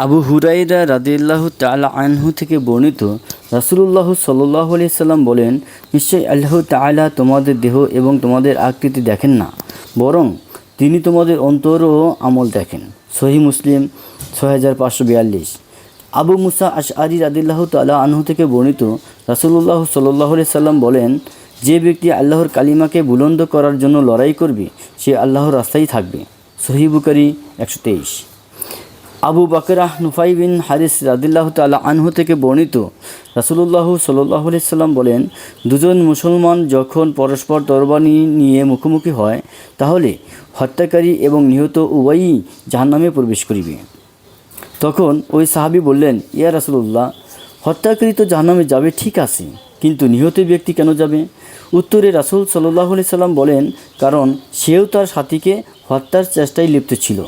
আবু হুরাইরা রাদিয়াল্লাহু তাআলা আনহু থেকে বর্ণিত, রাসূলুল্লাহ সাল্লাল্লাহু আলাইহি সাল্লাম বলেন, নিশ্চয়ই আল্লাহ তাআলা তোমাদের দেহ এবং তোমাদের আকৃতি দেখেন না, বরং তিনি তোমাদের অন্তর ও আমল দেখেন। সহিহ মুসলিম 6542। আবু মুসা আশআরী রাদিয়াল্লাহু তাআলা আনহু থেকে বর্ণিত, রাসূলুল্লাহ সাল্লাল্লাহু আলাইহি সাল্লাম বলেন, যে ব্যক্তি আল্লাহর কালিমাকে বুলন্দ করার জন্য লড়াই করবে, সে আল্লাহর রাস্তায় থাকবে। সহিহ বুখারী 123। আবু বাকরাহ নুফাই বিন হারিস রাদিয়াল্লাহু তাআলা আনহু থেকে বর্ণিত, রাসূলুল্লাহ সাল্লাল্লাহু আলাইহি সাল্লাম বলেন, দুজন মুসলমান যখন পরস্পর তরবারি নিয়ে মুখোমুখি হয়, তাহলে হত্যাকারী এবং নিহত উভয়ই জাহান্নামে প্রবেশ করিবে। তখন ওই সাহাবী বললেন, ইয়া রাসূলুল্লাহ, হত্যাকারী তো জাহান্নামে যাবে, ঠিক আছে, কিন্তু নিহত ব্যক্তি কেন যাবে? উত্তরে রাসূল সাল্লাল্লাহু আলাইহি সাল্লাম বলেন, কারণ সেও তার সাথীকে হত্যার চেষ্টায় লিপ্ত ছিল।